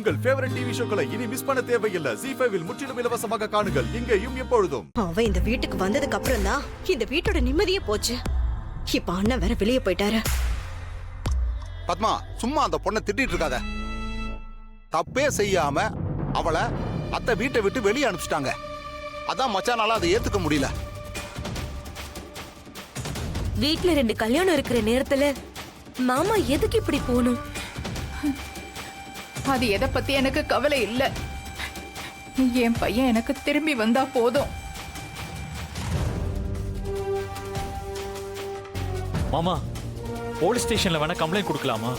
உங்கள் favourite TV ஷோக்களை இனி miss பண்ண தேவையில்லை. ZEE5 இல் முற்றிலும் இலவசமாக காணுங்கள். இங்கேயும் எப்பொழுதும். அவன் இந்த வீட்டுக்கு வந்ததுக்கு அப்புறம் தான் இந்த வீட்டோட நிம்மதியே போச்சு. இப்ப அண்ணன் வேற வெளியே போயிட்டாரு. பத்மா, சும்மா அந்த பொண்ணை திட்டிட்டு இருக்காத. தப்பே செய்யாம அவளை அத்தை வீட்டை விட்டு வெளியே அனுப்பிச்சிட்டாங்க. அதான் மச்சானால அதை ஏத்துக்க முடியல. வீட்ல 2 கல்யாணம் இருக்கிற நேரத்துல மாமா எதுக்கு இப்படி போகணும்? அது எதை பத்தி எனக்கு கவலை இல்ல. என் பையன் எனக்கு திரும்பி வந்தா போதும். மாமா, போலீஸ் ஸ்டேஷன்ல வேணா கம்ப்ளைண்ட் கொடுக்கலாமா?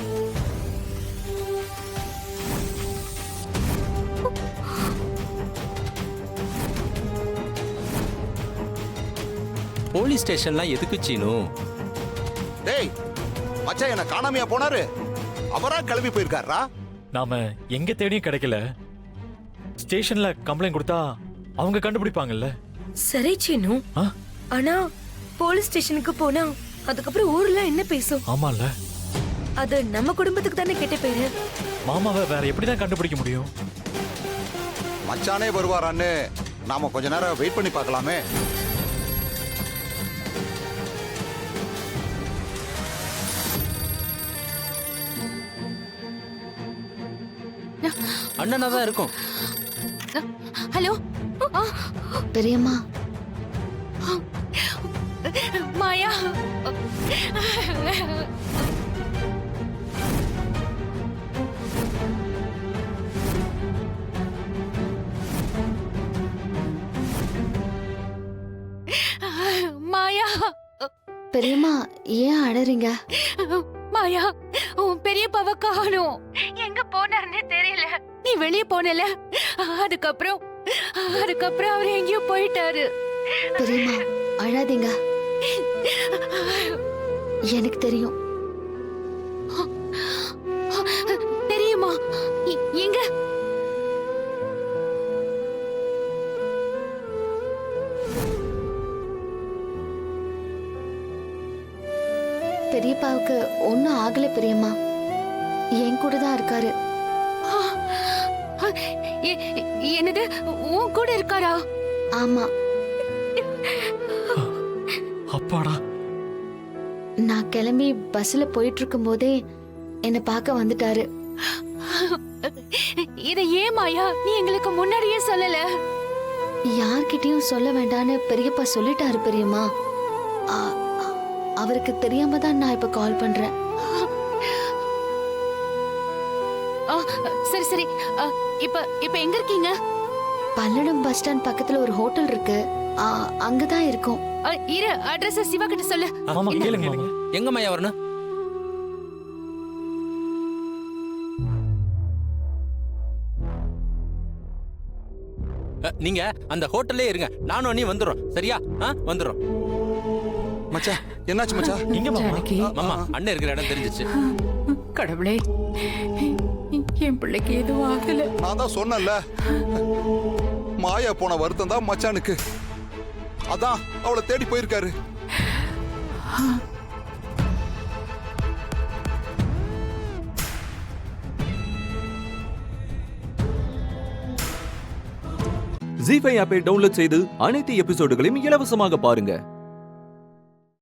போலீஸ் ஸ்டேஷன்லாம் எதுக்கு சீனு? டேய், மச்சான் என்ன காணாமையா போனாரு? அவரா கிளம்பி போயிருக்காரா? நாம எங்க தேடியும் கிடைக்கல. ஸ்டேஷன்ல கம்ப்ளைண்ட் கொடுத்தா அவங்க கண்டுபிடிப்பாங்கல்ல. சரி சீனு, ஆ? ஆனா போலீஸ் ஸ்டேஷனுக்கு போனா அதுக்கப்புறம் ஊர்ல என்ன பேசும்? ஆமால, அது நம்ம குடும்பத்துக்கு தானே கெட்ட பேரு. மாமாவை வேற எப்படிதான் கண்டுபிடிக்க முடியும்? மச்சானே வருவாரான்னு நாம கொஞ்ச நேரம் வெயிட் பண்ணி பார்க்கலாமே. அண்ணனா தான் இருக்கும். ஹலோ பெரியம்மா, மாயா, மாயா, பெரியம்மா ஏன் அழறீங்க? மாயா, உன் பெரியப்பாவை காணோம். எங்க போனாருன்னு தெரியல. நீ வெளியே போனல, அதுக்கப்புறம் அவர் எங்கேயோ போயிட்டாரு. பெரியம்மா அழாதீங்க, எனக்கு தெரியும். தெரியுமா? எங்க? பெரியப்பாவுக்கு ஒன்னும் ஆகல பெரியம்மா, என் கூட தான் இருக்காரு. என்னது, உன் கூட இருக்காரா? ஆமா, அப்பாடா. நான் கிளம்பி பஸ்ல போயிட்டு இருக்கும் போதே என்னை பார்க்க வந்துட்டாரு. இத ஏன் மாயா நீ எங்களுக்கு முன்னாடியே சொல்லல? யார்கிட்டயும் சொல்ல வேண்டான்னு பெரியப்பா சொல்லிட்டாரு பெரியம்மா. அவருக்கு தெரியாம தான் நான் இப்ப கால் பண்றேன். சரி சரி, இப்ப எங்க இருக்கீங்க? பல்லடம் பஸ் ஸ்டாண்ட் பக்கத்துல ஒரு ஹோட்டல் இருக்கு, அங்கதான் இருக்கோம். இரு, அட்ரஸ் சிவா கிட்ட சொல்லு. மாமா கேளுங்க மாமா. எங்க மாயா வரணும்? நீங்க அந்த ஹோட்டல்லே இருங்க, நானும் நீ வந்துடுறோம். சரியா? வந்துடுறோம். மச்சான், என்னாச்சு மச்சான்? இங்க மாமா. ஜானகி, மாமா, அண்ணன் இருக்கிற இடம் தெரிஞ்சிச்சு. கடவுளே, என் பிள்ளைக்கு எதுவும் ஆகல. நான் தான் சொன்னேன்ல, மாயா போன வருத்தம் தான் மச்சானுக்கு. அதான் அவளை தேடி போயிருக்காரு. ZEE5 ஆப்பை டவுன்லோட் செய்து அனைத்து எபிசோடுகளையும் இலவசமாக பாருங்க.